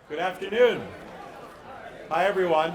Good afternoon. Hi, everyone.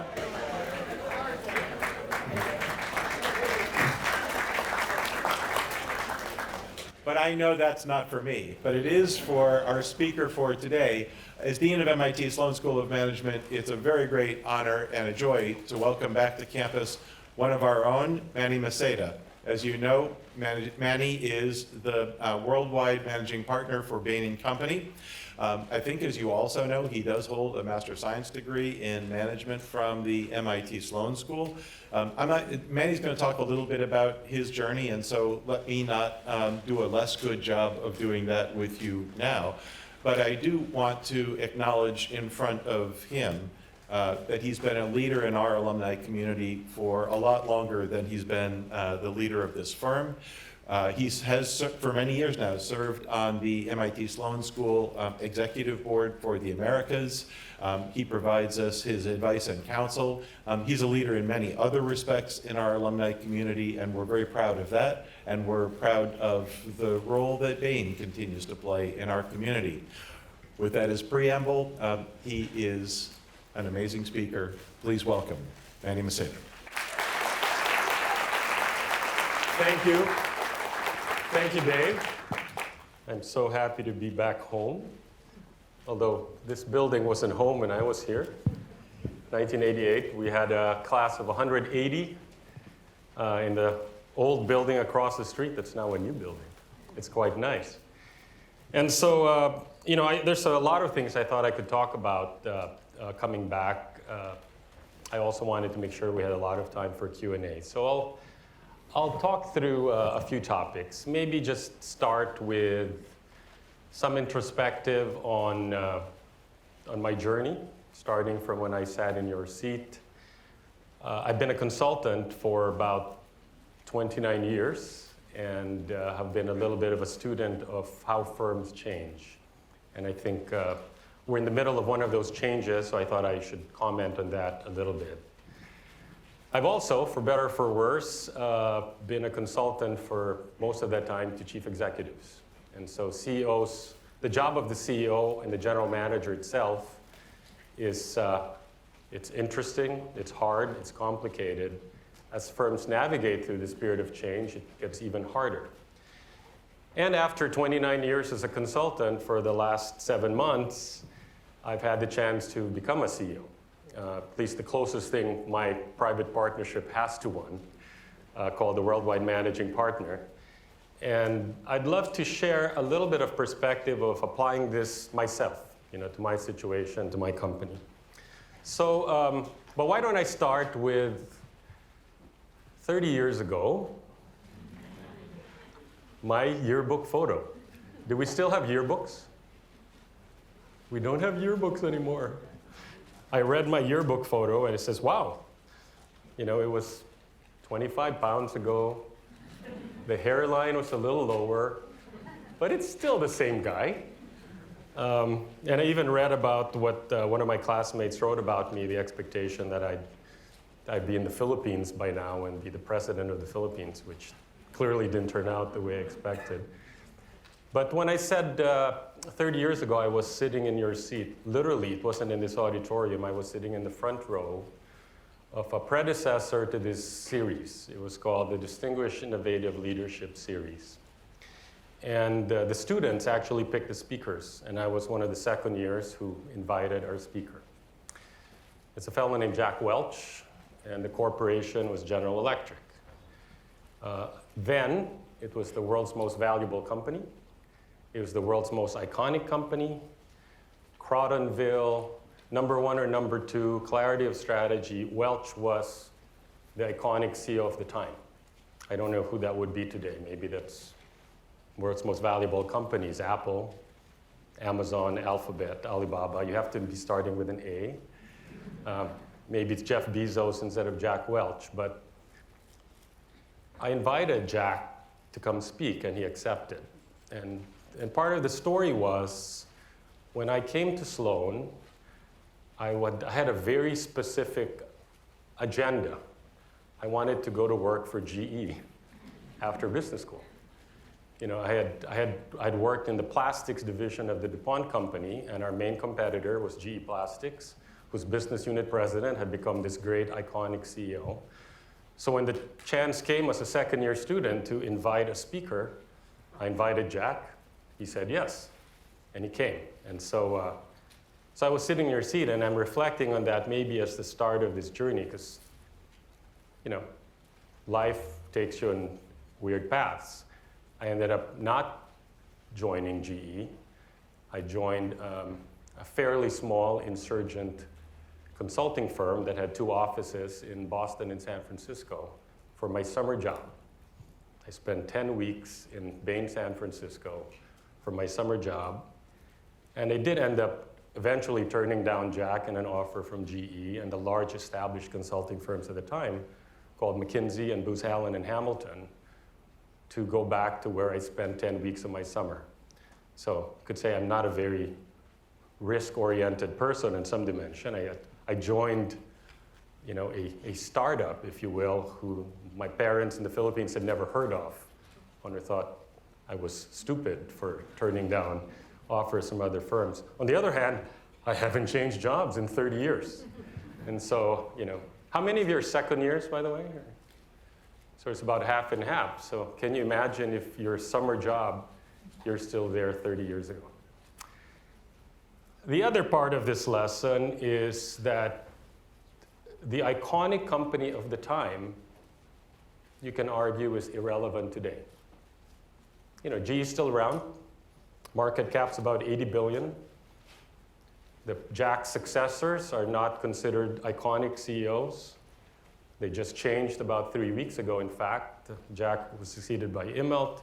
But I know that's not for me, but it is for our speaker for today. As Dean of MIT Sloan School of Management, it's a very great honor and a joy to welcome back to campus one of our own, Manny Maceda. As you know, Manny is the worldwide managing partner for Bain & Company. I think, as you also know, he does hold a Master of Science degree in management from the MIT Sloan School. Manny's going to talk a little bit about his journey, and so let me not do a less good job of doing that with you now. But I do want to acknowledge in front of him that he's been a leader in our alumni community for a lot longer than he's been the leader of this firm. He has, for many years now, served on the MIT Sloan School Executive Board for the Americas. He provides us his advice and counsel. He's a leader in many other respects in our alumni community, and we're very proud of that. And we're proud of the role that Bain continues to play in our community. With that as preamble, he is an amazing speaker. Please welcome Manny Maceda. Thank you. Thank you, Dave. I'm so happy to be back home. Although this building wasn't home when I was here. 1988, we had a class of 180 in the old building across the street. That's now a new building. It's quite nice. And so, there's a lot of things I thought I could talk about coming back. I also wanted to make sure we had a lot of time for Q&A. So I'll talk through a few topics. Maybe just start with some introspective on my journey, starting from when I sat in your seat. I've been a consultant for about 29 years and have been a little bit of a student of how firms change. And I think we're in the middle of one of those changes, so I thought I should comment on that a little bit. I've also, for better or for worse, been a consultant for most of that time to chief executives. And so CEOs, the job of the CEO and the general manager itself is it's interesting, it's hard, it's complicated. As firms navigate through this period of change, it gets even harder. And after 29 years as a consultant, for the last 7 months, I've had the chance to become a CEO. At least the closest thing my private partnership has to one, called the Worldwide Managing Partner. And I'd love to share a little bit of perspective of applying this myself, to my situation, to my company. So, but why don't I start with 30 years ago, my yearbook photo. Do we still have yearbooks? We don't have yearbooks anymore. I read my yearbook photo and it says, wow, it was 25 pounds ago. The hairline was a little lower, but it's still the same guy. And I even read about what one of my classmates wrote about me, the expectation that I'd be in the Philippines by now and be the president of the Philippines, which clearly didn't turn out the way I expected. But when I said 30 years ago I was sitting in your seat, literally, it wasn't in this auditorium, I was sitting in the front row of a predecessor to this series. It was called the Distinguished Innovative Leadership Series. And the students actually picked the speakers, and I was one of the second years who invited our speaker. It's a fellow named Jack Welch, and the corporation was General Electric. Then, it was the world's most valuable company. It was the world's most iconic company. Crotonville, number 1 or number 2, clarity of strategy. Welch was the iconic CEO of the time. I don't know who that would be today. Maybe that's world's most valuable companies, Apple, Amazon, Alphabet, Alibaba. You have to be starting with an A. Maybe it's Jeff Bezos instead of Jack Welch. But I invited Jack to come speak, and he accepted. And part of the story was, when I came to Sloan, I had a very specific agenda. I wanted to go to work for GE after business school. I'd worked in the plastics division of the DuPont company, and our main competitor was GE Plastics, whose business unit president had become this great, iconic CEO. So when the chance came as a second-year student to invite a speaker, I invited Jack. He said yes, and he came. And so I was sitting in your seat, and I'm reflecting on that maybe as the start of this journey, because life takes you on weird paths. I ended up not joining GE. I joined a fairly small insurgent consulting firm that had 2 offices in Boston and San Francisco for my summer job. I spent 10 weeks in Bain, San Francisco for my summer job. And I did end up eventually turning down Jack and an offer from GE and the large established consulting firms at the time called McKinsey and Booz Allen and Hamilton to go back to where I spent 10 weeks of my summer. So I could say I'm not a very risk-oriented person in some dimension. I joined a startup, if you will, who my parents in the Philippines had never heard of. One thought I was stupid for turning down offers from other firms. On the other hand, I haven't changed jobs in 30 years. And so, how many of you are second years, by the way? So it's about half and half. So can you imagine if your summer job, you're still there 30 years ago? The other part of this lesson is that the iconic company of the time, you can argue, is irrelevant today. GE is still around. Market cap's about 80 billion. The Jack successors are not considered iconic CEOs. They just changed about 3 weeks ago, in fact. Jack was succeeded by Immelt,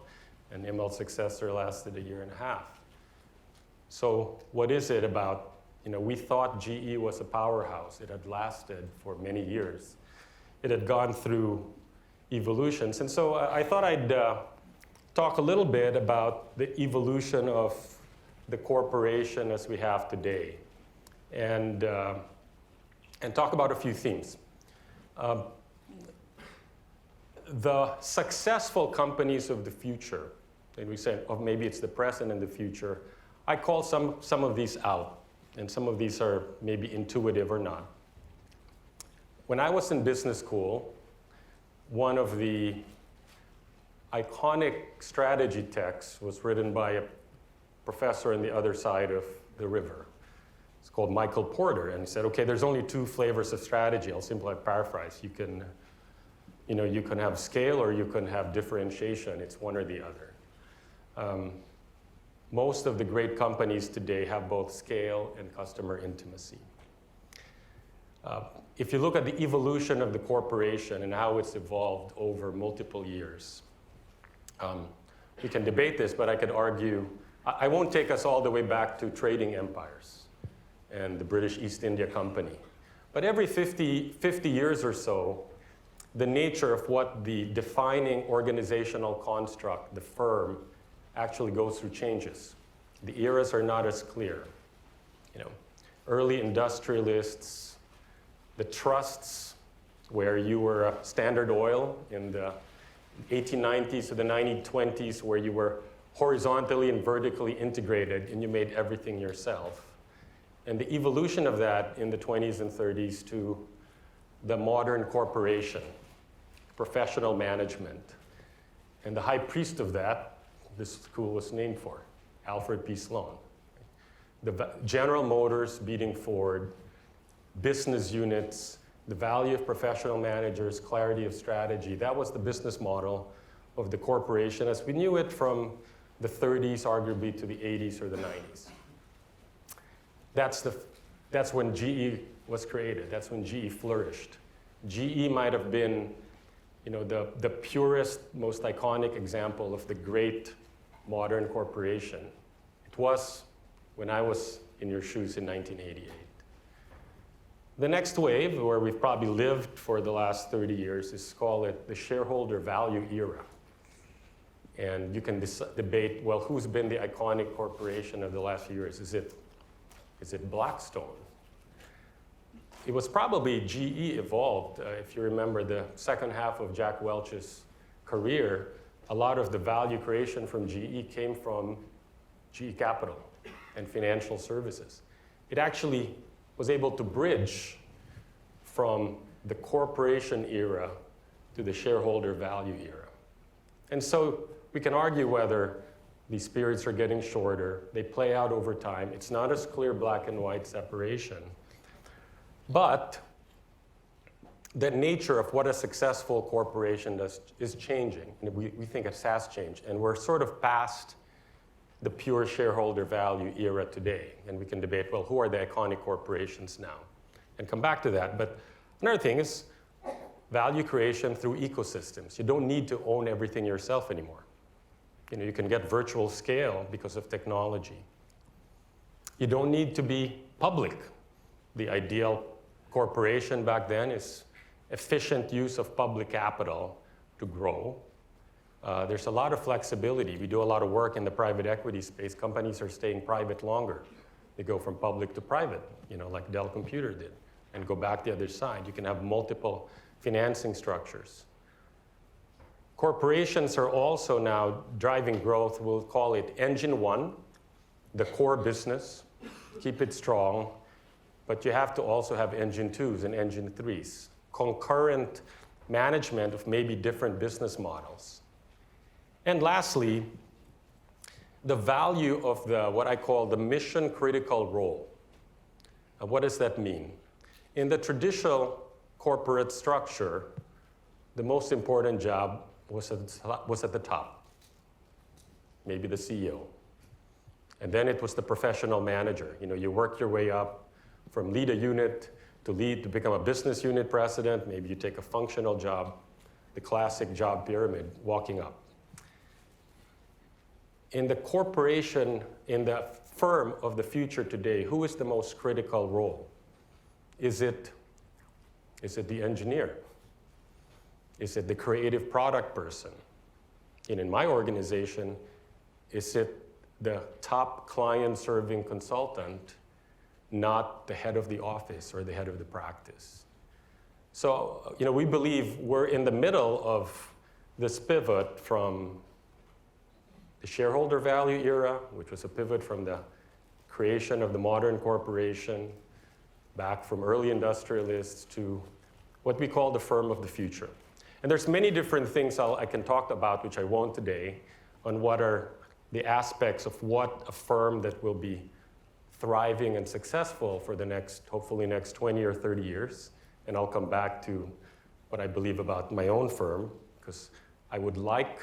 and Immelt's successor lasted a year and a half. So what is it about, we thought GE was a powerhouse. It had lasted for many years. It had gone through evolutions. And so I thought I'd talk a little bit about the evolution of the corporation as we have today, and talk about a few themes. The successful companies of the future, and we say, oh, maybe it's the present and the future, I call some of these out, and some of these are maybe intuitive or not. When I was in business school, one of the iconic strategy texts was written by a professor on the other side of the river. It's called Michael Porter, and he said, okay, there's only 2 flavors of strategy. I'll simply paraphrase. You can have scale or you can have differentiation. It's one or the other. Most of the great companies today have both scale and customer intimacy. If you look at the evolution of the corporation and how it's evolved over multiple years, we can debate this, but I could argue, I won't take us all the way back to trading empires and the British East India Company. But every 50 years or so, the nature of what the defining organizational construct, the firm, actually goes through changes. The eras are not as clear. Early industrialists, the trusts, where you were Standard Oil in the 1890s to the 1920s, where you were horizontally and vertically integrated and you made everything yourself. And the evolution of that in the 20s and 30s to the modern corporation, professional management. And the high priest of that, this school was named for, Alfred P. Sloan. The General Motors beating Ford, business units, the value of professional managers, clarity of strategy. That was the business model of the corporation as we knew it from the 30s, arguably, to the 80s or the 90s. That's when GE was created. That's when GE flourished. GE might have been, the purest, most iconic example of the great modern corporation. It was when I was in your shoes in 1988. The next wave, where we've probably lived for the last 30 years, is call it the Shareholder Value Era. And you can debate, well, who's been the iconic corporation of the last few years? Is it Blackstone? It was probably GE evolved. If you remember the second half of Jack Welch's career, a lot of the value creation from GE came from GE Capital and financial services. It actually was able to bridge from the corporation era to the shareholder value era. And so we can argue whether these periods are getting shorter, they play out over time. It's not as clear black and white separation. But the nature of what a successful corporation does is changing. And we think it has changed. And we're sort of past the pure shareholder value era today. And we can debate, well, who are the iconic corporations now? And come back to that. But another thing is value creation through ecosystems. You don't need to own everything yourself anymore. You can get virtual scale because of technology. You don't need to be public. The ideal corporation back then is efficient use of public capital to grow. There's a lot of flexibility. We do a lot of work in the private equity space. Companies are staying private longer. They go from public to private, like Dell Computer did, and go back the other side. You can have multiple financing structures. Corporations are also now driving growth. We'll call it engine one, the core business. Keep it strong. But you have to also have engine twos and engine threes. Concurrent management of maybe different business models. And lastly, the value of what I call the mission critical role. What does that mean? In the traditional corporate structure, the most important job was at the top, maybe the CEO. And then it was the professional manager. You work your way up from lead a unit to become a business unit president. Maybe you take a functional job, the classic job pyramid, walking up. In the corporation, in the firm of the future today, who is the most critical role? Is it the engineer? Is it the creative product person? And in my organization, is it the top client-serving consultant, not the head of the office or the head of the practice? So, we believe we're in the middle of this pivot from the shareholder value era, which was a pivot from the creation of the modern corporation, back from early industrialists to what we call the firm of the future. And there's many different things I can talk about, which I won't today, on what are the aspects of what a firm that will be thriving and successful for the hopefully next 20 or 30 years. And I'll come back to what I believe about my own firm, because I would like,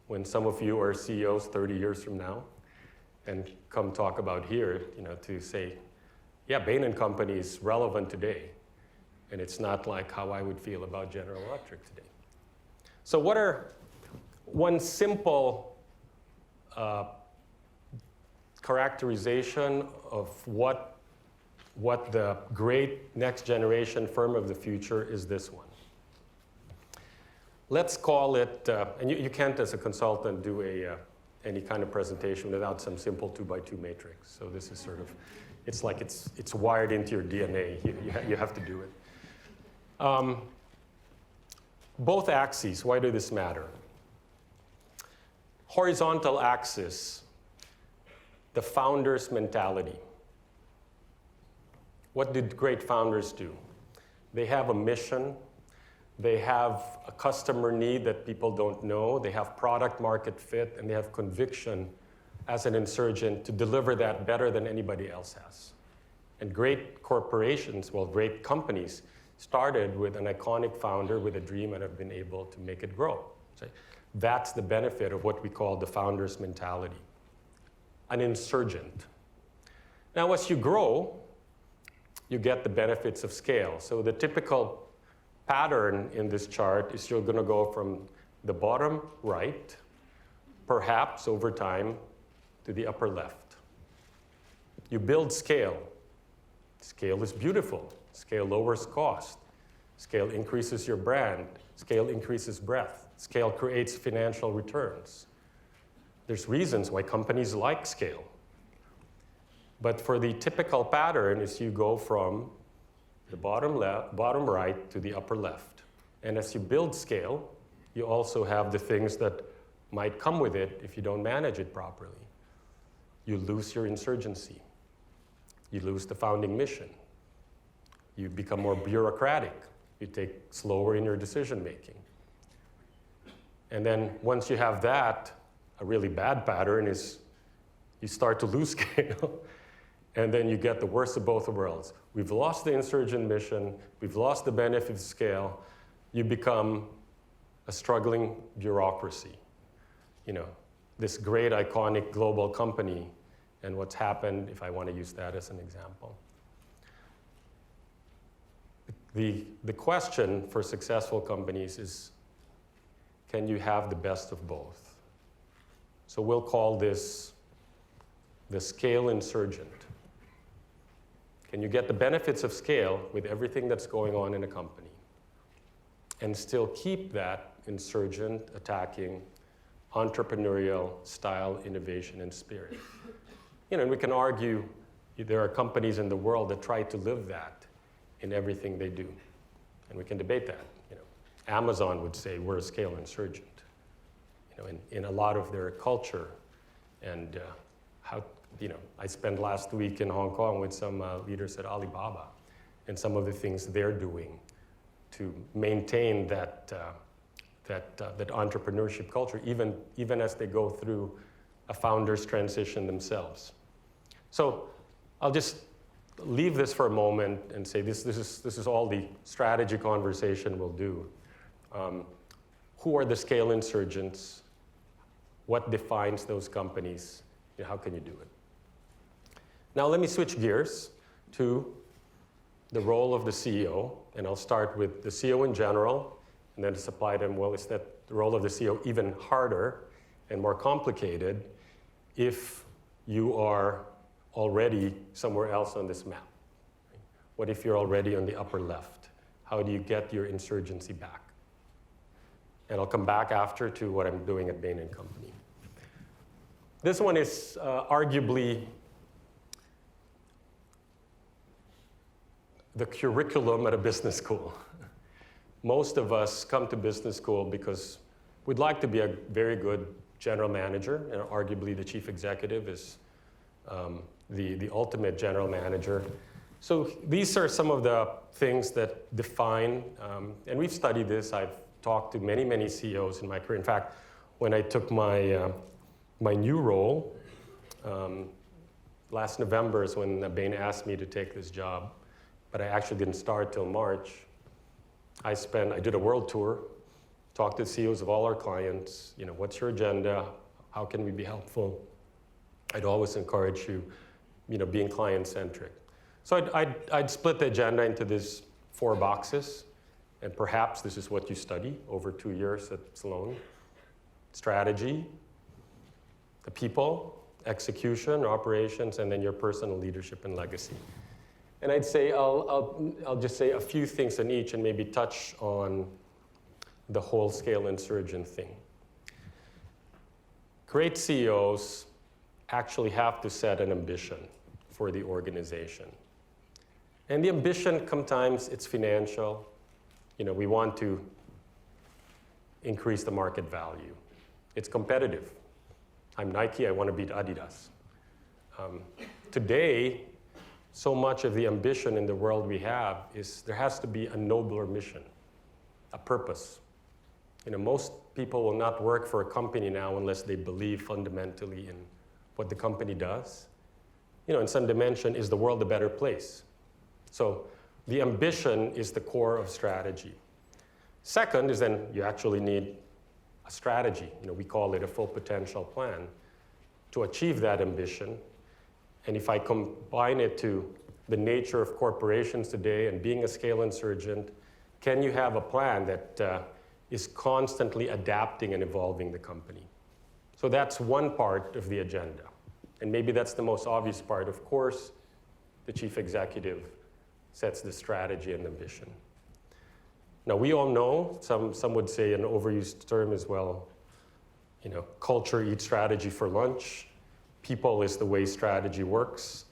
when some of you are CEOs 30 years from now, and come talk about here, to say, yeah, Bain & Company is relevant today. And it's not like how I would feel about General Electric today. So one simple characterization of what the great next generation firm of the future is this one. Let's call it, and you can't as a consultant do any kind of presentation without some simple 2x2 matrix. So this is sort of, it's like it's wired into your DNA. You have to do it. Both axes, why do this matter? Horizontal axis, the founder's mentality. What did great founders do? They have a mission. They have a customer need that people don't know. They have product market fit, and they have conviction as an insurgent to deliver that better than anybody else has. And great corporations, great companies, started with an iconic founder with a dream and have been able to make it grow. So that's the benefit of what we call the founder's mentality, an insurgent. Now, as you grow, you get the benefits of scale. So the typical pattern in this chart is you're going to go from the bottom right, perhaps over time, to the upper left. You build scale. Scale is beautiful. Scale lowers cost. Scale increases your brand. Scale increases breadth. Scale creates financial returns. There's reasons why companies like scale. But for the typical pattern is you go from the bottom right to the upper left. And as you build scale, you also have the things that might come with it if you don't manage it properly. You lose your insurgency. You lose the founding mission. You become more bureaucratic. You take slower in your decision making. And then once you have that, a really bad pattern is you start to lose scale, and then you get the worst of both worlds. We've lost the insurgent mission, we've lost the benefit of scale, you become a struggling bureaucracy. You know, this great iconic global company, and what's happened, if I want to use that as an example. The question for successful companies is, can you have the best of both? So we'll call this the scale insurgent. Can you get the benefits of scale with everything that's going on in a company and still keep that insurgent, attacking, entrepreneurial style, innovation, and spirit? You know, and we can argue there are companies in the world that try to live that in everything they do. And we can debate that. You know, Amazon would say we're a scale insurgent. You know, in a lot of their culture, and how, you know, I spent last week in Hong Kong with some leaders at Alibaba, and some of the things they're doing to maintain that entrepreneurship culture, even as they go through a founder's transition themselves. So I'll just leave this for a moment and say this is all the strategy conversation we'll do. Who are the scale insurgents? What defines those companies? You know, how can you do it? Now let me switch gears to the role of the CEO, and I'll start with the CEO in general, and then to supply them, well, is that the role of the CEO even harder and more complicated if you are already somewhere else on this map? What if you're already on the upper left? How do you get your insurgency back? And I'll come back after to what I'm doing at Bain & Company. This one is arguably the curriculum at a business school. Most of us come to business school because we'd like to be a very good general manager, and arguably the chief executive is the ultimate general manager. So these are some of the things that define, and we've studied this. I've talked to many, many CEOs in my career. In fact, when I took my new role, last November is when Bain asked me to take this job, but I actually didn't start till March. I did a world tour, talked to CEOs of all our clients, you know, what's your agenda? How can we be helpful? I'd always encourage you, you know, being client-centric. So I'd split the agenda into these 4 boxes, and perhaps this is what you study over 2 years at Sloan. Strategy, the people, execution, operations, and then your personal leadership and legacy. And I'd say, I'll just say a few things on each and maybe touch on the whole scale insurgent thing. Great CEOs actually have to set an ambition for the organization. And the ambition, sometimes it's financial. You know, we want to increase the market value. It's competitive. I'm Nike, I want to beat Adidas. Today, so much of the ambition in the world we have is there has to be a nobler mission, a purpose. You know, most people will not work for a company now unless they believe fundamentally in what the company does. You know, in some dimension, is the world a better place? So the ambition is the core of strategy. Second is then you actually need a strategy. You know, we call it a full potential plan to achieve that ambition. And if I combine it to the nature of corporations today and being a scale insurgent, can you have a plan that is constantly adapting and evolving the company? So that's one part of the agenda. And maybe that's the most obvious part. Of course, the chief executive sets the strategy and ambition. Now, we all know, some would say an overused term as well, you know, culture eats strategy for lunch. People is the way strategy works.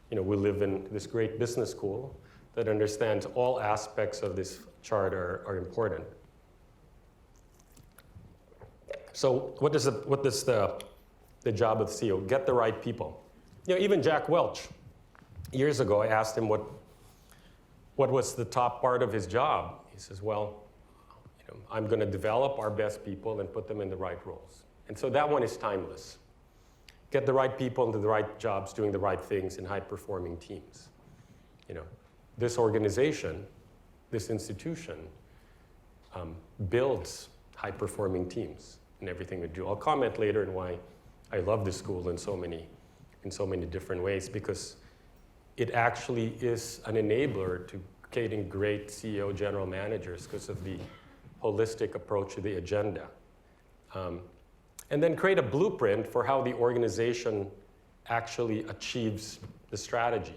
You know, we live in this great business school that understands all aspects of this chart are important. So what does the job of the CEO? Get the right people. Even Jack Welch, years ago, I asked him what was the top part of his job. He says, well, I'm going to develop our best people and put them in the right roles. And so that one is timeless. Get the right people into the right jobs, doing the right things in high-performing teams. This organization, this institution, builds high-performing teams in everything we do. I'll comment later on why I love this school in so many different ways, because it actually is an enabler to creating great CEO general managers because of the holistic approach to the agenda. And then create a blueprint for how the organization actually achieves the strategy.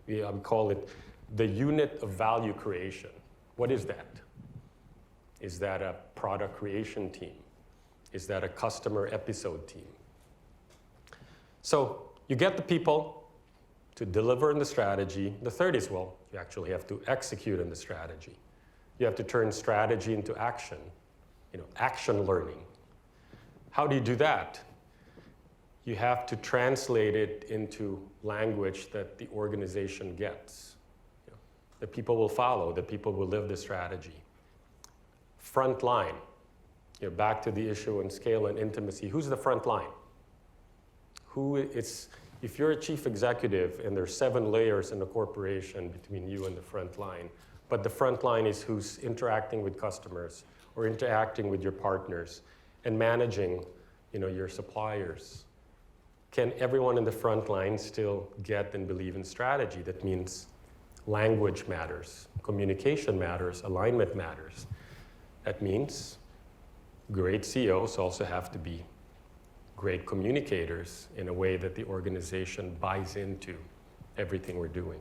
We call it the unit of value creation. What is that? Is that a product creation team? Is that a customer episode team? So you get the people to deliver in the strategy. The third is, well, you actually have to execute in the strategy. You have to turn strategy into action, action learning. How do you do that? You have to translate it into language that the organization gets. That people will follow, that people will live the strategy. Front line, back to the issue on scale and intimacy. Who's the front line? If you're a chief executive and there's 7 layers in a corporation between you and the front line, but the front line is who's interacting with customers or interacting with your partners and managing, your suppliers. Can everyone in the front line still get and believe in strategy? That means language matters, communication matters, alignment matters. That means great CEOs also have to be great communicators in a way that the organization buys into everything we're doing.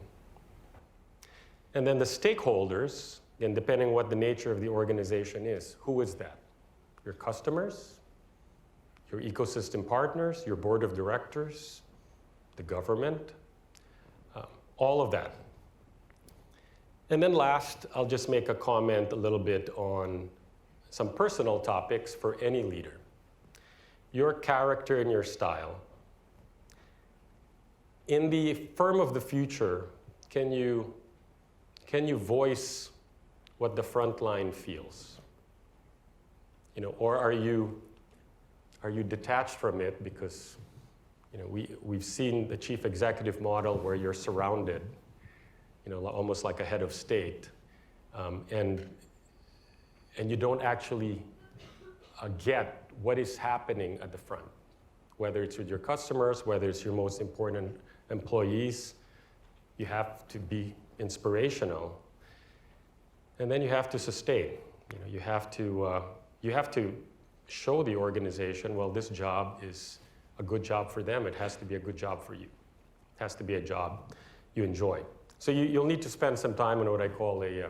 And then the stakeholders, and depending on what the nature of the organization is, who is that? Your customers, your ecosystem partners, your board of directors, the government, all of that. And then last, I'll just make a comment a little bit on some personal topics for any leader. Your character and your style. In the firm of the future, can you voice what the front line feels? Or are you detached from it because we've seen the chief executive model where you're surrounded, almost like a head of state, and you don't actually get what is happening at the front, whether it's with your customers, whether it's your most important employees. You have to be inspirational, and then you have to sustain. You have to show the organization, well, this job is a good job for them. It has to be a good job for you. It has to be a job you enjoy. So you'll need to spend some time on what I call a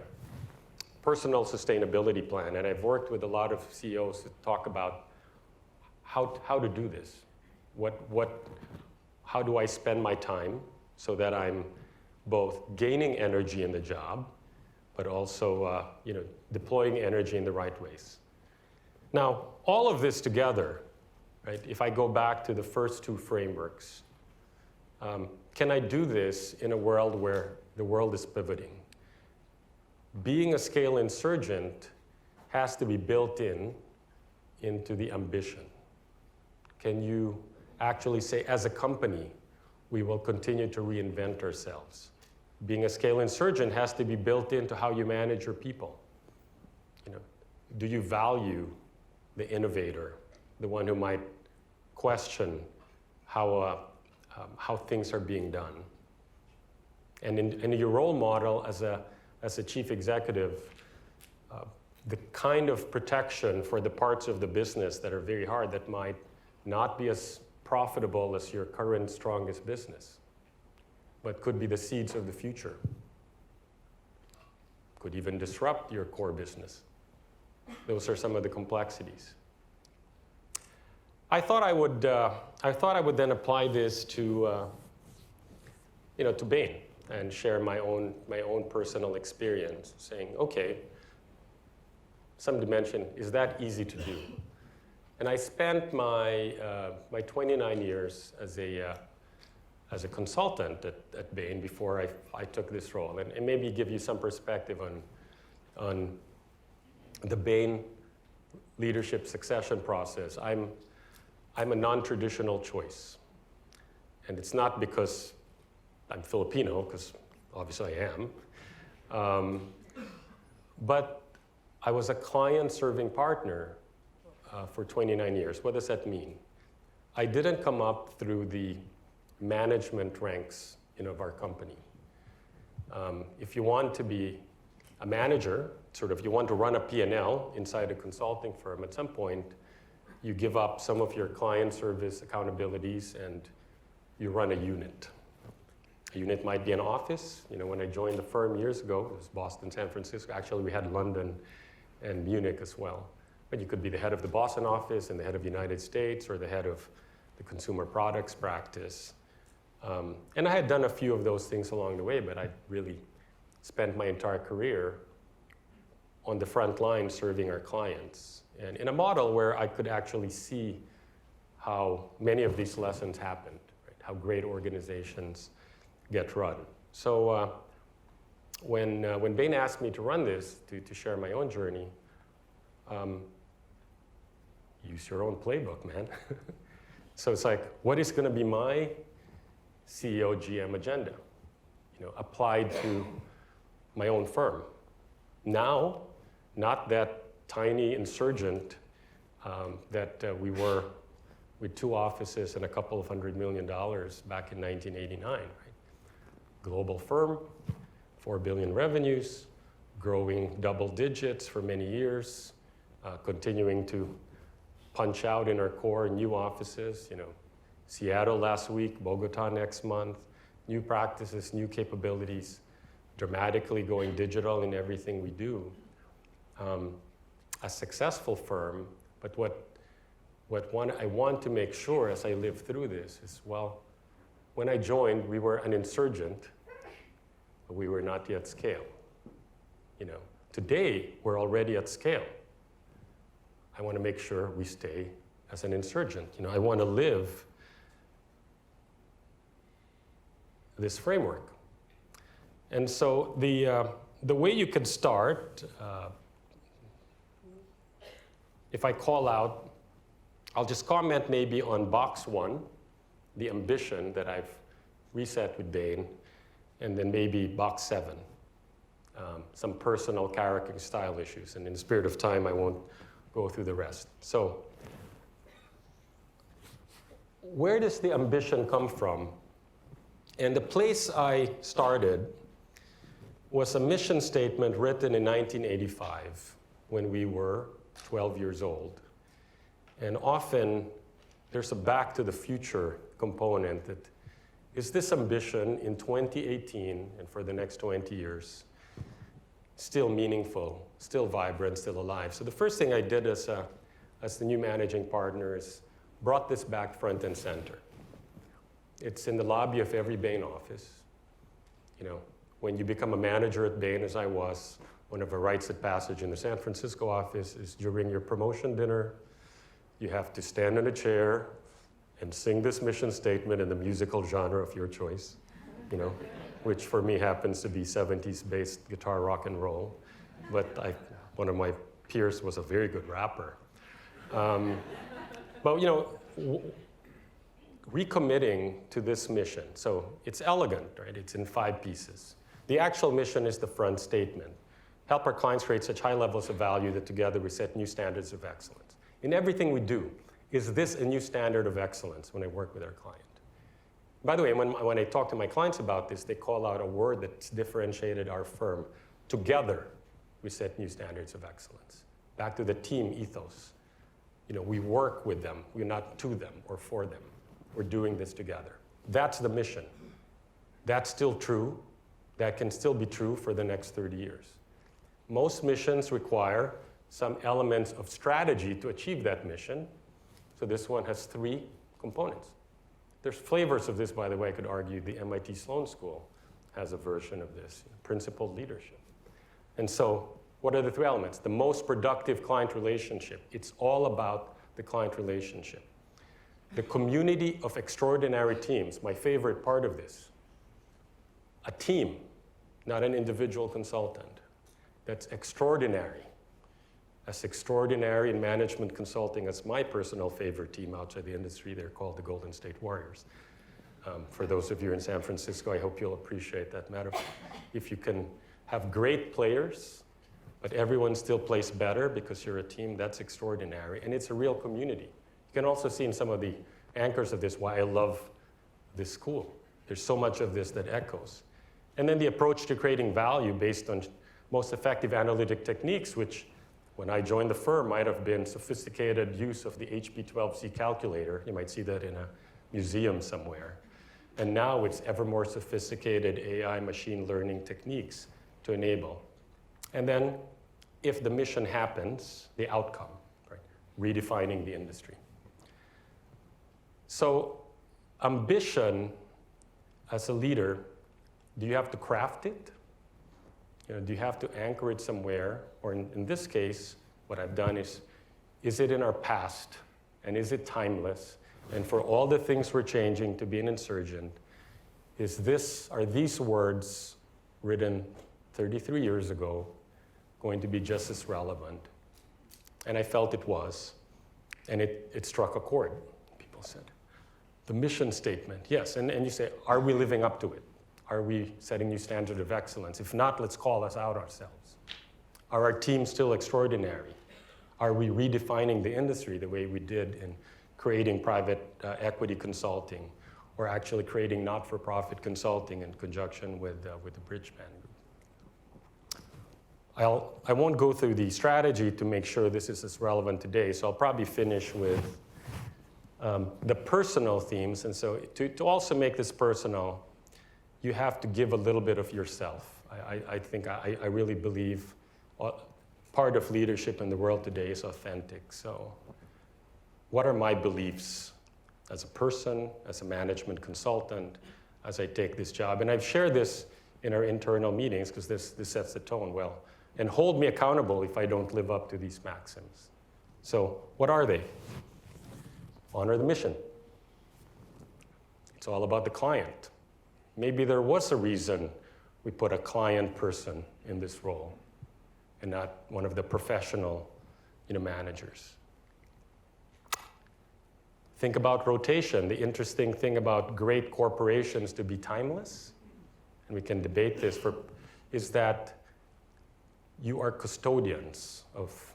personal sustainability plan, and I've worked with a lot of CEOs to talk about how to do this. How do I spend my time so that I'm both gaining energy in the job, but also deploying energy in the right ways. Now, all of this together, right? If I go back to the first 2 frameworks, can I do this in a world where the world is pivoting? Being a scale insurgent has to be built into the ambition. Can you actually say, as a company, we will continue to reinvent ourselves? Being a scale insurgent has to be built into how you manage your people. Do you value the innovator, the one who might question how things are being done? And in your role model as a chief executive, the kind of protection for the parts of the business that are very hard, that might not be as profitable as your current strongest business, but could be the seeds of the future. Could even disrupt your core business. Those are some of the complexities. I thought I would then apply this to Bain and share my own personal experience, saying, okay, some dimension, is that easy to do? And I spent my 29 years as a consultant at Bain before I took this role, and maybe give you some perspective on the Bain leadership succession process. I'm a non-traditional choice. And it's not because I'm Filipino, because obviously I am, but I was a client-serving partner for 29 years. What does that mean? I didn't come up through the management ranks of our company. If you want to be a manager, you want to run a P&L inside a consulting firm, at some point, you give up some of your client service accountabilities and you run a unit. A unit might be an office. When I joined the firm years ago, it was Boston, San Francisco. Actually, we had London and Munich as well. But you could be the head of the Boston office and the head of the United States, or the head of the consumer products practice. And I had done a few of those things along the way, but I really spent my entire career on the front line serving our clients. And in a model where I could actually see how many of these lessons happened, right? How great organizations get run. So when Bain asked me to run this, to share my own journey, use your own playbook, man. So it's like, what is going to be my CEO GM agenda? Applied to my own firm. Now, not that tiny insurgent that we were with 2 offices and a couple of $100 million back in 1989. Right? Global firm, 4 billion revenues, growing double digits for many years, continuing to punch out in our core new offices. Seattle last week, Bogota next month, new practices, new capabilities, dramatically going digital in everything we do. A successful firm, but what I want to make sure as I live through this is, well, when I joined, we were an insurgent, but we were not yet scale. Today, we're already at scale. I want to make sure we stay as an insurgent. I want to live this framework. And so the way you could start, if I call out, I'll just comment maybe on box 1, the ambition that I've reset with Bain, and then maybe box 7, some personal character and style issues. And in the spirit of time, I won't go through the rest. So where does the ambition come from? And the place I started was a mission statement written in 1985 when we were 12 years old. And often there's a back to the future component that is this ambition in 2018 and for the next 20 years still meaningful, still vibrant, still alive. So the first thing I did as the new managing partner is brought this back front and center. It's in the lobby of every Bain office. When you become a manager at Bain, as I was, one of the rites of passage in the San Francisco office is during your promotion dinner, you have to stand in a chair and sing this mission statement in the musical genre of your choice, which for me happens to be 70s-based guitar rock and roll. But one of my peers was a very good rapper. But recommitting to this mission. So it's elegant, right? It's in 5 pieces. The actual mission is the front statement. Help our clients create such high levels of value that together we set new standards of excellence. In everything we do, is this a new standard of excellence when I work with our client? By the way, when I talk to my clients about this, they call out a word that's differentiated our firm. Together, we set new standards of excellence. Back to the team ethos. We work with them. We're not to them or for them. We're doing this together. That's the mission. That's still true. That can still be true for the next 30 years. Most missions require some elements of strategy to achieve that mission. So this one has 3 components. There's flavors of this, by the way. I could argue the MIT Sloan School has a version of this, principled leadership. And so what are the 3 elements? The most productive client relationship. It's all about the client relationship. The community of extraordinary teams, my favorite part of this. A team, not an individual consultant. That's extraordinary. As extraordinary in management consulting as my personal favorite team outside the industry. They're called the Golden State Warriors. For those of you in San Francisco, I hope you'll appreciate that metaphor. If you can have great players, but everyone still plays better because you're a team, that's extraordinary. And it's a real community. You can also see in some of the anchors of this why I love this school. There's so much of this that echoes. And then the approach to creating value based on most effective analytic techniques, which when I joined the firm might have been sophisticated use of the HP12C calculator. You might see that in a museum somewhere. And now it's ever more sophisticated AI machine learning techniques to enable. And then if the mission happens, the outcome, right? Redefining the industry. So ambition as a leader, do you have to craft it? Do you have to anchor it somewhere? Or in this case, what I've done is it in our past? And is it timeless? And for all the things we're changing to be an insurgent, are these words written 33 years ago going to be just as relevant? And I felt it was. And it struck a chord, people said. The mission statement, yes. And you say, are we living up to it? Are we setting new standard of excellence? If not, let's call us out ourselves. Are our teams still extraordinary? Are we redefining the industry the way we did in creating private equity consulting, or actually creating not-for-profit consulting in conjunction with the Bridgeman Group? I won't go through the strategy to make sure this is as relevant today, so I'll probably finish with the personal themes. And so to also make this personal, you have to give a little bit of yourself. I really believe part of leadership in the world today is authentic. So what are my beliefs as a person, as a management consultant, as I take this job? And I've shared this in our internal meetings because this sets the tone well. And hold me accountable if I don't live up to these maxims. So what are they? Honor the mission. It's all about the client. Maybe there was a reason we put a client person in this role and not one of the professional managers. Think about rotation. The interesting thing about great corporations to be timeless, and we can debate this, is that you are custodians of,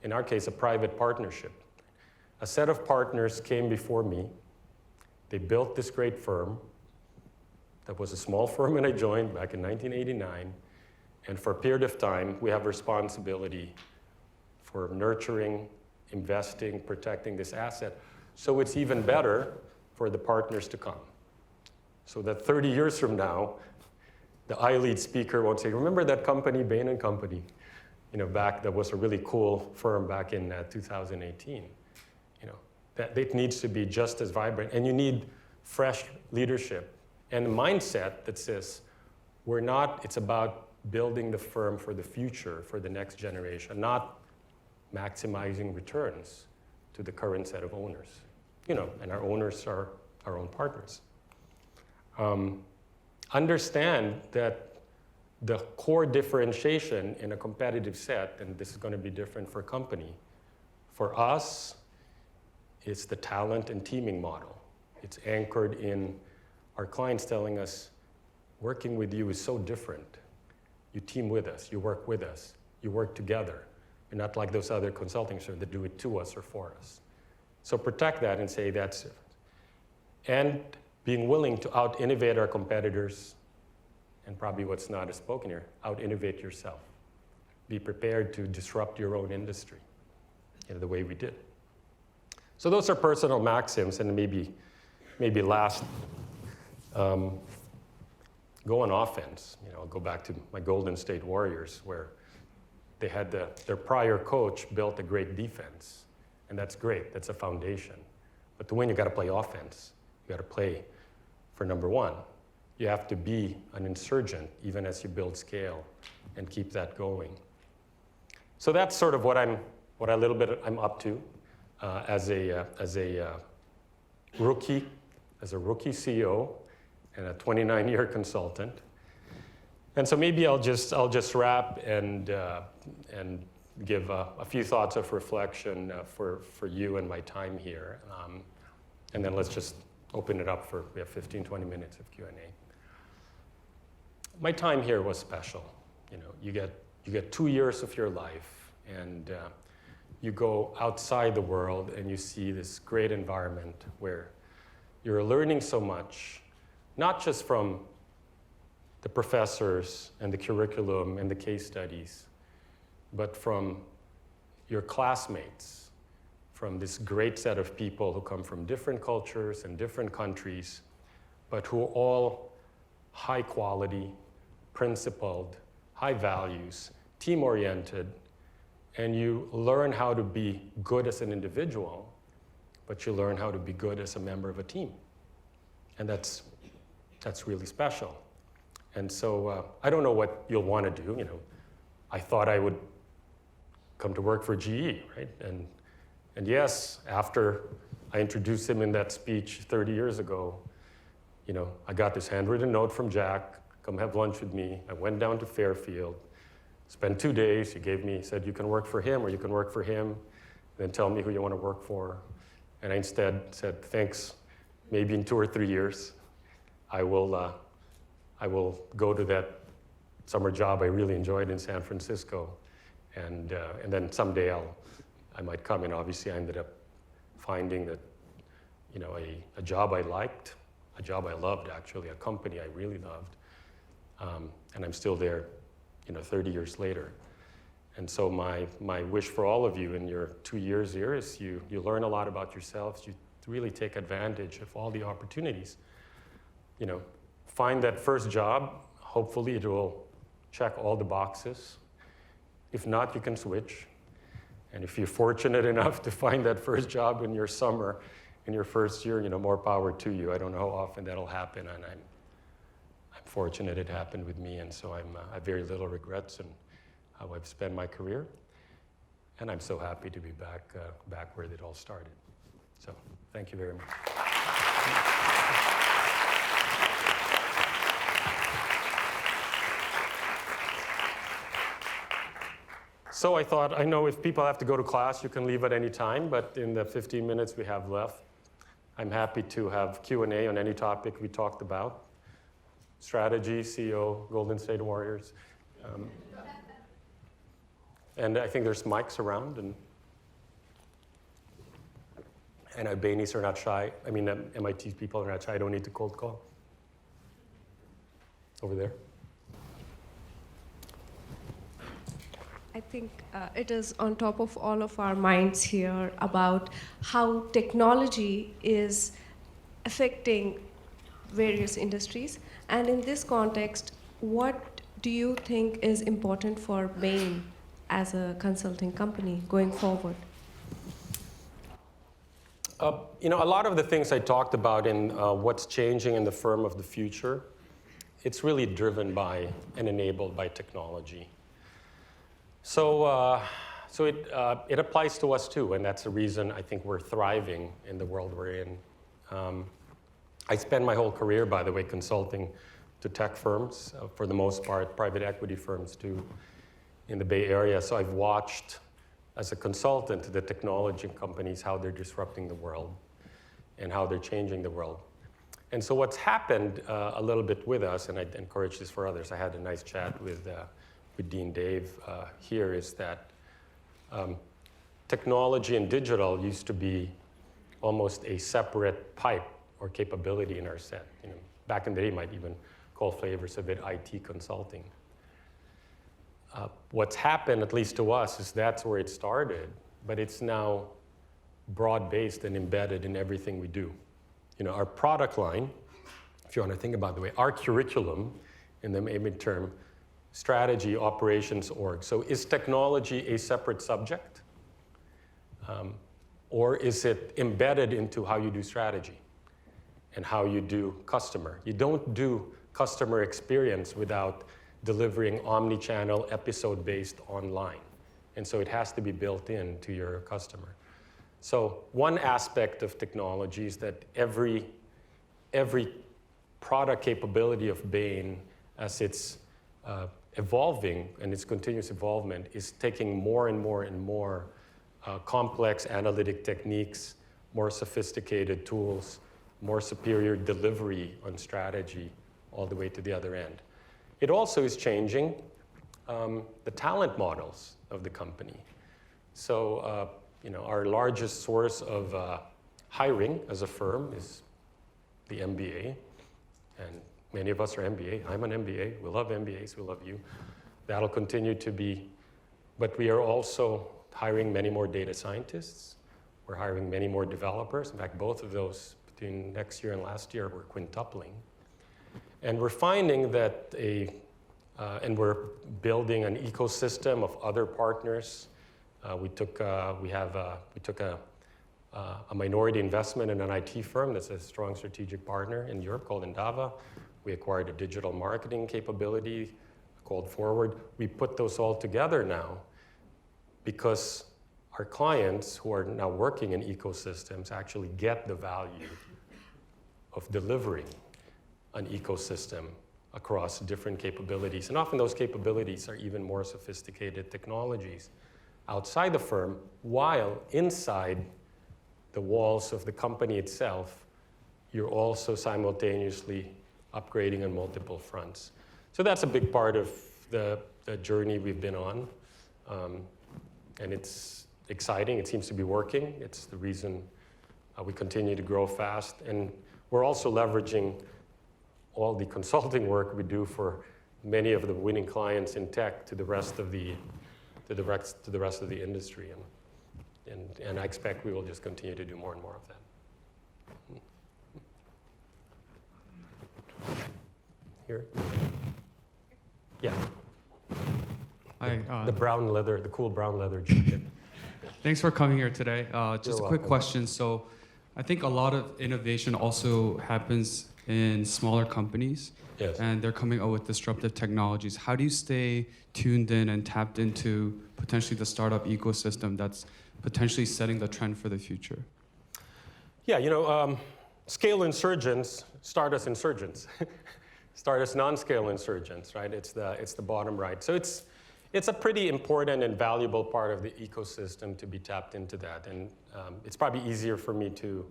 in our case, a private partnership. A set of partners came before me. They built this great firm. That was a small firm when I joined back in 1989. And for a period of time, we have responsibility for nurturing, investing, protecting this asset. So it's even better for the partners to come. So that 30 years from now, the iLead speaker won't say, remember that company, Bain and Company, that was a really cool firm back in 2018. That it needs to be just as vibrant. And you need fresh leadership and a mindset that says, it's about building the firm for the future, for the next generation, not maximizing returns to the current set of owners. And our owners are our own partners. Understand that the core differentiation in a competitive set, and this is going to be different for a company, for us, it's the talent and teaming model. It's anchored in our clients telling us, working with you is so different. You team with us, you work with us, you work together. You're not like those other consulting firms that do it to us or for us. So protect that and say that's it. And being willing to out-innovate our competitors, and probably what's not spoken here, out-innovate yourself. Be prepared to disrupt your own industry the way we did. So those are personal maxims, and maybe last, go on offense. I'll go back to my Golden State Warriors, where they had their prior coach built a great defense, and that's great. That's a foundation. But to win, you got to play offense. You got to play for number one. You have to be an insurgent, even as you build scale, and keep that going. So that's sort of what I'm up to. as a rookie CEO and a 29-year consultant. And so maybe I'll just wrap and give a few thoughts of reflection for you and my time here. And then let's just open it up for, we have 15, 20 minutes of Q&A. My time here was special. You know, you get 2 years of your life, and you go outside the world and you see this great environment where you're learning so much, not just from the professors and the curriculum and the case studies, but from your classmates, from this great set of people who come from different cultures and different countries, but who are all high quality, principled, high values, team-oriented, and you learn how to be good as an individual, but you learn how to be good as a member of a team. And that's really special. And so I don't know what you'll want to do. You know, I thought I would come to work for GE, right? And yes, after I introduced him in that speech 30 years ago, you know, I got this handwritten note from Jack, come have lunch with me. I went down to Fairfield, spent 2 days. He said, you can work for him or you can work for him, then tell me who you want to work for. And I instead said, thanks, maybe in 2 or 3 years, I will go to that summer job I really enjoyed in San Francisco. And then someday I might come, and obviously I ended up finding that, you know, a job I liked, a job I loved actually, a company I really loved. And I'm still there, you know, 30 years later. And so my wish for all of you in your 2 years here is you learn a lot about yourselves, you really take advantage of all the opportunities. You know, find that first job, hopefully it will check all the boxes. If not, you can switch. And if you're fortunate enough to find that first job in your summer, in your first year, you know, more power to you. I don't know how often that'll happen, and I'm fortunate it happened with me, and so I have very little regrets in how I've spent my career. And I'm so happy to be back where it all started. So thank you very much. So I thought, I know if people have to go to class, you can leave at any time, but in the 15 minutes we have left, I'm happy to have Q&A on any topic we talked about. Strategy, CEO, Golden State Warriors. And I think there's mics around, and Baineys are not shy. I mean, MIT people are not shy. I don't need to cold call. Over there. I think it is on top of all of our minds here about how technology is affecting various industries. And in this context, what do you think is important for Bain as a consulting company going forward? You know, a lot of the things I talked about in what's changing in the firm of the future, it's really driven by and enabled by technology. So it applies to us too, and that's the reason I think we're thriving in the world we're in. I spent my whole career, by the way, consulting to tech firms, for the most part, private equity firms too, in the Bay Area. So I've watched, as a consultant, the technology companies, how they're disrupting the world and how they're changing the world. And so what's happened a little bit with us, and I'd encourage this for others, I had a nice chat with Dean Dave here, is that technology and digital used to be almost a separate pipe or capability in our set. You know, back in the day, you might even call flavors of it IT consulting. What's happened, at least to us, is that's where it started, but it's now broad-based and embedded in everything we do. You know, our product line, if you want to think about the way, our curriculum in the midterm, strategy, operations, org. So is technology a separate subject? Or is it embedded into how you do strategy and how you do customer? You don't do customer experience without delivering omni-channel, episode-based online. And so it has to be built in to your customer. So one aspect of technology is that every product capability of Bain, as it's evolving and its continuous evolvement, is taking more and more and more complex analytic techniques, more sophisticated tools, more superior delivery on strategy, all the way to the other end. It also is changing the talent models of the company. So, our largest source of hiring as a firm is the MBA, and many of us are MBA. I'm an MBA. We love MBAs. We love you. That'll continue to be, but we are also hiring many more data scientists. We're hiring many more developers. In fact, both of those between next year and last year were quintupling. And we're finding that and we're building an ecosystem of other partners. We took a minority investment in an IT firm that's a strong strategic partner in Europe called Endava. We acquired a digital marketing capability called Forward. We put those all together now because our clients who are now working in ecosystems actually get the value of delivering an ecosystem across different capabilities. And often those capabilities are even more sophisticated technologies outside the firm, while inside the walls of the company itself, you're also simultaneously upgrading on multiple fronts. So that's a big part of the journey we've been on. And it's exciting. It seems to be working. It's the reason we continue to grow fast. And we're also leveraging all the consulting work we do for many of the winning clients in tech to the rest of the industry. And I expect we will just continue to do more and more of that. Here? Yeah. Hi. The brown leather, the cool brown leather jacket. Thanks for coming here today. Just You're a quick welcome. question. So I think a lot of innovation also happens in smaller companies. Yes. And they're coming up with disruptive technologies. How do you stay tuned in and tapped into potentially the startup ecosystem that's potentially setting the trend for the future? Yeah, scale insurgents start as insurgents. Start as non-scale insurgents, right? It's the bottom right. So it's a pretty important and valuable part of the ecosystem to be tapped into that. And it's probably easier for me to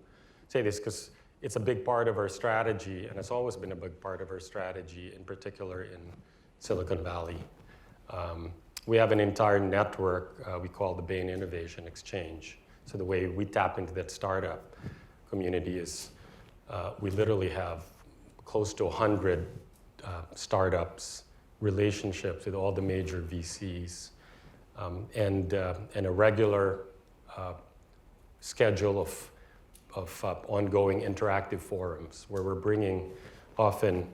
say this because it's a big part of our strategy, and it's always been a big part of our strategy, in particular in Silicon Valley. We have an entire network we call the Bain Innovation Exchange. So the way we tap into that startup community is we literally have close to 100 startups, relationships with all the major VCs, and a regular schedule of ongoing interactive forums where we're bringing often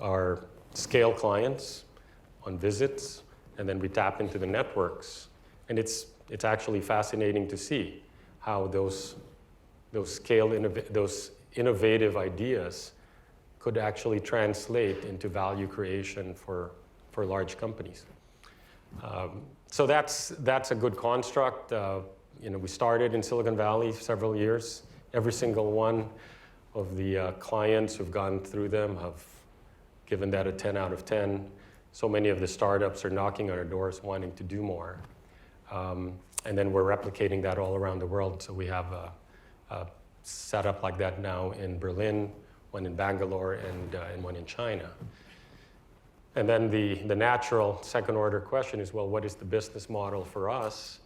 our scale clients on visits, and then we tap into the networks. And it's actually fascinating to see how those innovative ideas could actually translate into value creation for large companies. So that's a good construct. We started in Silicon Valley several years. Every single one of the clients who've gone through them have given that a 10 out of 10. So many of the startups are knocking on our doors wanting to do more. And then we're replicating that all around the world. So we have a setup like that now in Berlin, one in Bangalore, and one in China. And then the natural second order question is, well, what is the business model for us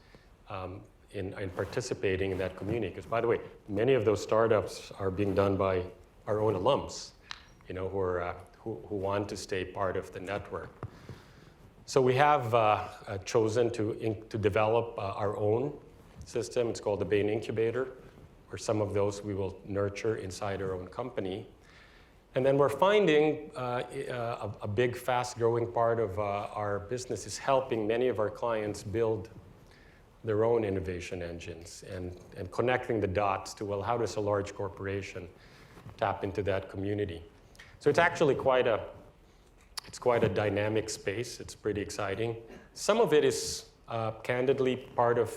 in participating in that community? Because by the way, many of those startups are being done by our own alums, who want to stay part of the network. So we have chosen to develop our own system. It's called the Bain Incubator, where some of those we will nurture inside our own company. And then we're finding a big, fast-growing part of our business is helping many of our clients build their own innovation engines and connecting the dots to, well, how does a large corporation tap into that community? So it's actually quite a dynamic space. It's pretty exciting. Some of it is candidly part of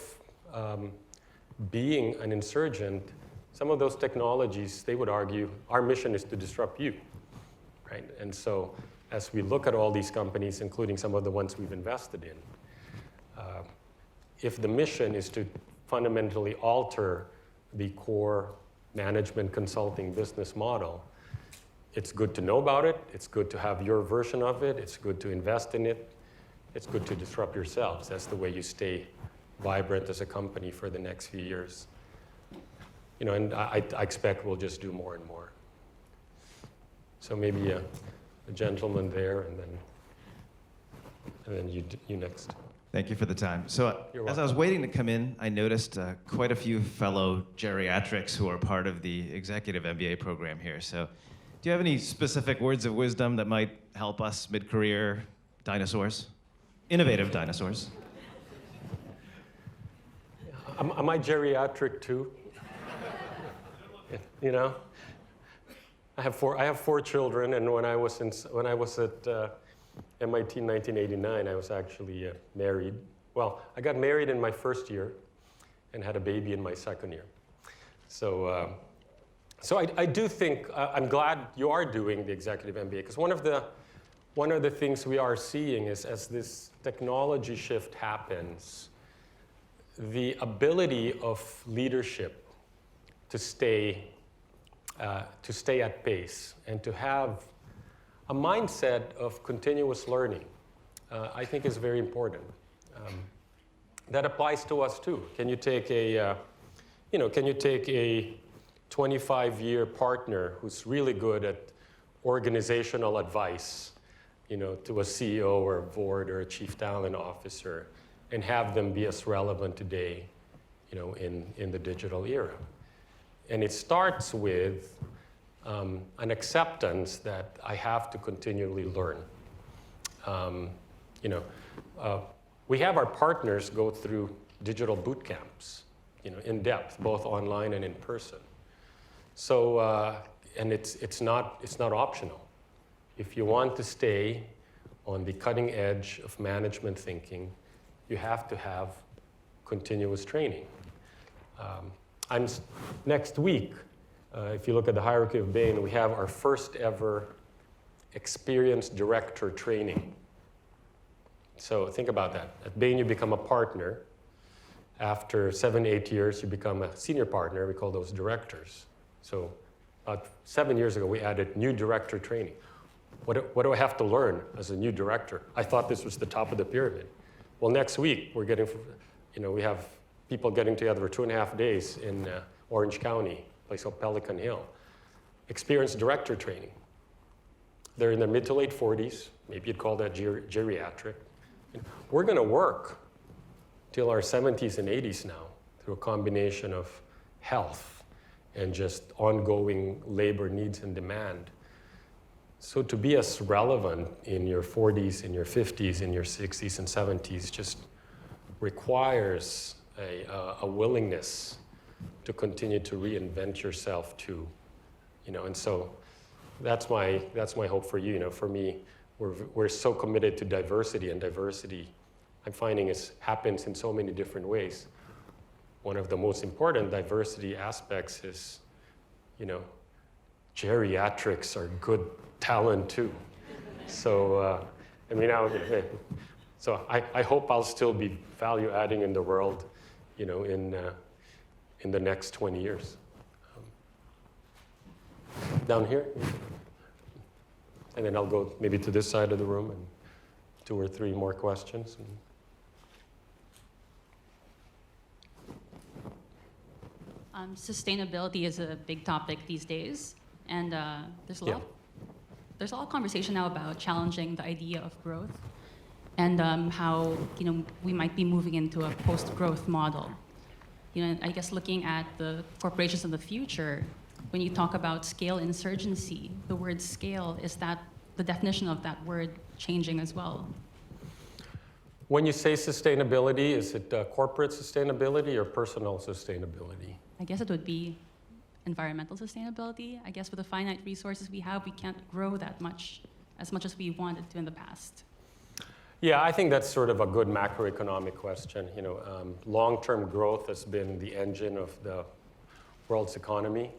being an insurgent, some of those technologies, they would argue, our mission is to disrupt you, right? And so as we look at all these companies, including some of the ones we've invested in, if the mission is to fundamentally alter the core management consulting business model, it's good to know about it, it's good to have your version of it, it's good to invest in it, it's good to disrupt yourselves. That's the way you stay vibrant as a company for the next few years. You know, and I expect we'll just do more and more. So maybe a gentleman there, and then you next. Thank you for the time. So as I was waiting to come in, I noticed quite a few fellow geriatrics who are part of the executive MBA program here. So do you have any specific words of wisdom that might help us mid-career dinosaurs? Innovative dinosaurs. Am I geriatric too? You know, I have four children, and when I was at MIT in 1989, I was actually married. Well, I got married in my first year and had a baby in my second year. So, I do think I'm glad you are doing the executive MBA, because one of the things we are seeing is, as this technology shift happens, the ability of leadership to stay at pace and to have a mindset of continuous learning, I think is very important. That applies to us too. Can you take a 25-year partner who's really good at organizational advice, you know, to a CEO or a board or a chief talent officer, and have them be as relevant today, you know, in the digital era? And it starts with an acceptance that I have to continually learn. We have our partners go through digital boot camps, you know, in depth, both online and in person. So, and it's not optional. If you want to stay on the cutting edge of management thinking, you have to have continuous training. Next week, if you look at the hierarchy of Bain, we have our first ever experienced director training. So think about that. At Bain, you become a partner. After 7, 8 years, you become a senior partner. We call those directors. So about 7 years ago, we added new director training. What do I have to learn as a new director? I thought this was the top of the pyramid. Well, next week, we have people getting together for 2.5 days in Orange County, a place called Pelican Hill. Experienced director training. They're in their mid to late 40s. Maybe you'd call that geriatric. We're going to work till our 70s and 80s now through a combination of health and just ongoing labor needs and demand. So to be as relevant in your 40s, in your 50s, in your 60s and 70s just requires a willingness to continue to reinvent yourself too, you know. And so that's my hope for you. You know, for me, we're so committed to diversity, and diversity, I'm finding, happens in so many different ways. One of the most important diversity aspects is, you know, geriatrics are good talent too. So, I hope I'll still be value adding in the world, you know, in the next 20 years. Down here, and then I'll go maybe to this side of the room and 2 or 3 more questions. Sustainability is a big topic these days, and there's a lot of conversation now about challenging the idea of growth, and how, you know, we might be moving into a post-growth model. You know, I guess looking at the corporations of the future, when you talk about scale insurgency, the word scale, is that the definition of that word changing as well? When you say sustainability, is it corporate sustainability or personal sustainability? I guess it would be environmental sustainability. I guess with the finite resources we have, we can't grow that much as we wanted to in the past. Yeah, I think that's sort of a good macroeconomic question. Long-term growth has been the engine of the world's economy,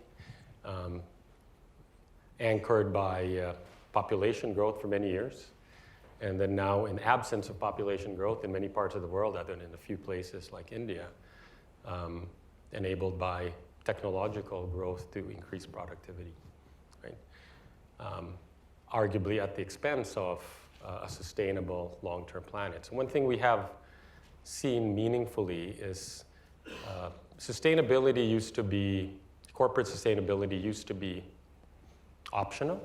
anchored by population growth for many years. And then now, in absence of population growth in many parts of the world, other than in a few places like India, enabled by technological growth to increase productivity, right? Arguably at the expense of a sustainable long-term planet. So one thing we have seen meaningfully is corporate sustainability used to be optional,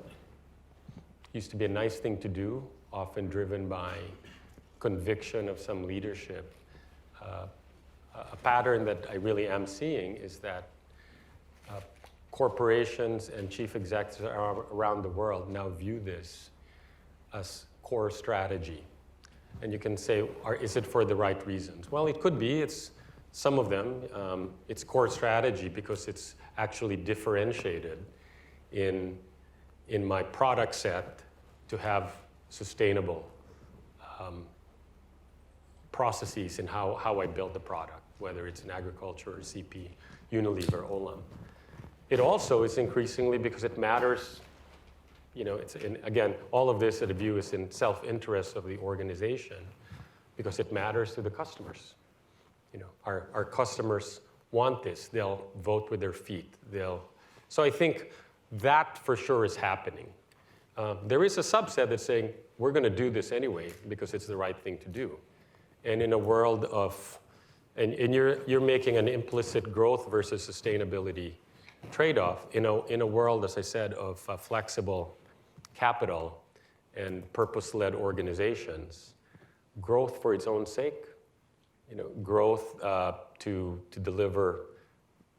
used to be a nice thing to do, often driven by conviction of some leadership. A pattern that I really am seeing is that corporations and chief executives around the world now view this as core strategy. And you can say, is it for the right reasons? Well, it could be. It's some of them. It's core strategy because it's actually differentiated in my product set to have sustainable processes in how I build the product, whether it's in agriculture or CP, Unilever, Olam. It also is increasingly because it matters. Again, all of this at a view is in self-interest of the organization because it matters to the customers. Our customers want this. They'll vote with their feet. So I think that for sure is happening. There is a subset that's saying, we're going to do this anyway because it's the right thing to do. And in a world and you're making an implicit growth versus sustainability trade-off in a world, as I said, of flexible capital and purpose-led organizations. Growth for its own sake, growth to deliver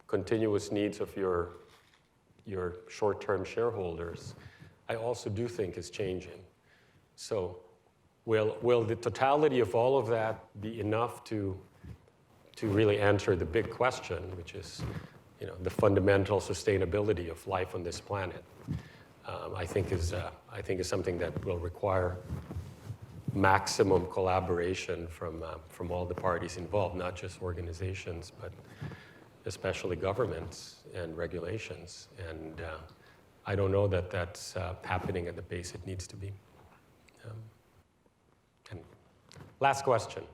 continuous needs of your short-term shareholders, I also do think is changing. So will the totality of all of that be enough to really answer the big question, which is the fundamental sustainability of life on this planet? I think is something that will require maximum collaboration from all the parties involved, not just organizations, but especially governments and regulations. And I don't know that that's happening at the pace it needs to be. And last question.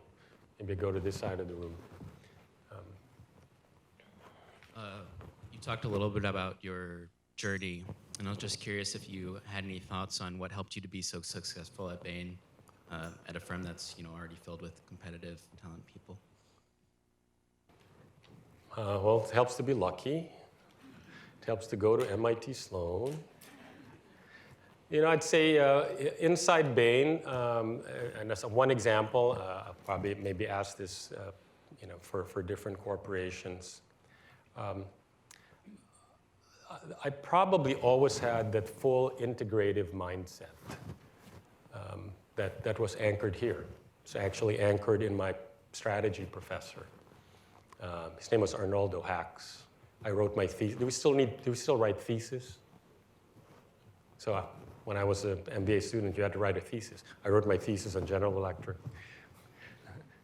Maybe go to this side of the room. You talked a little bit about your journey, and I was just curious if you had any thoughts on what helped you to be so successful at Bain, at a firm that's already filled with competitive, talent people. Well, it helps to be lucky. It helps to go to MIT Sloan. I'd say inside Bain, and as one example, I'll probably maybe ask this, for different corporations. I probably always had that full integrative mindset that was anchored here. It's actually anchored in my strategy professor. His name was Arnoldo Hacks. I wrote my thesis. Do we still write thesis? So when I was an MBA student, you had to write a thesis. I wrote my thesis on General Electric.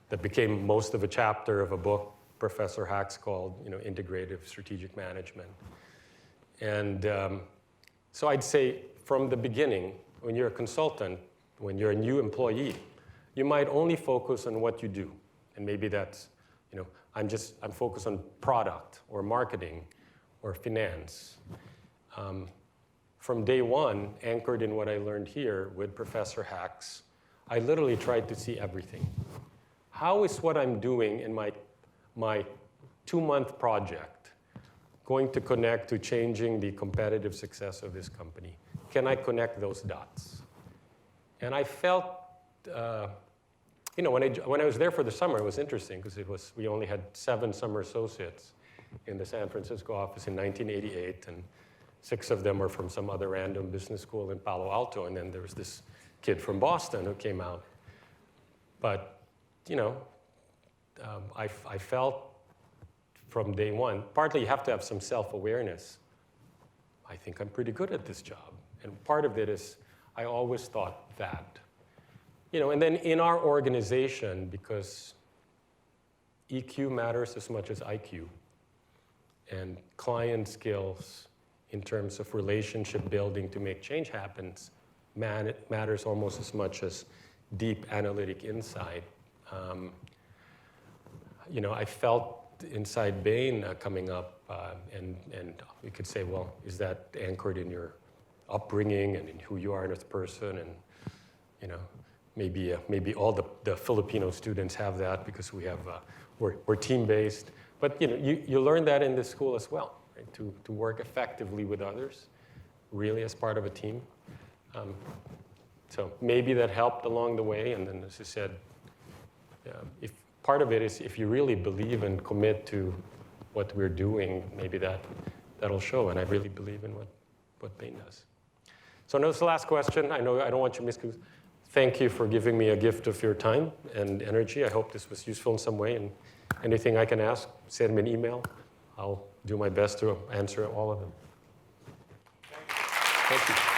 That became most of a chapter of a book Professor Hacks called, Integrative Strategic Management. And so I'd say from the beginning, when you're a consultant, when you're a new employee, you might only focus on what you do. And maybe that's, I'm focused on product or marketing or finance. From day one, anchored in what I learned here with Professor Hacks, I literally tried to see everything. How is what I'm doing in my 2-month project going to connect to changing the competitive success of this company? Can I connect those dots? And I felt, when I was there for the summer, it was interesting because we only had 7 summer associates in the San Francisco office in 1988, and 6 of them were from some other random business school in Palo Alto, and then there was this kid from Boston who came out. But, I felt from day one, partly you have to have some self-awareness. I think I'm pretty good at this job. And part of it is I always thought that. And then in our organization, because EQ matters as much as IQ, and client skills in terms of relationship building to make change happens matters almost as much as deep analytic insight. I felt inside Bain coming up, and we could say, well, is that anchored in your upbringing and in who you are as a person? And maybe all the Filipino students have that because we're team-based. But you learn that in this school as well, right? To work effectively with others, really as part of a team. So that'll helped along the way. And then, as I said, if part of it is if you really believe and commit to what we're doing, maybe that'll show. And I really believe in what Bain does. So now this is the last question. I know I don't want you to miss. Thank you for giving me a gift of your time and energy. I hope this was useful in some way. And anything I can ask, send me an email. I'll do my best to answer all of them. Thank you.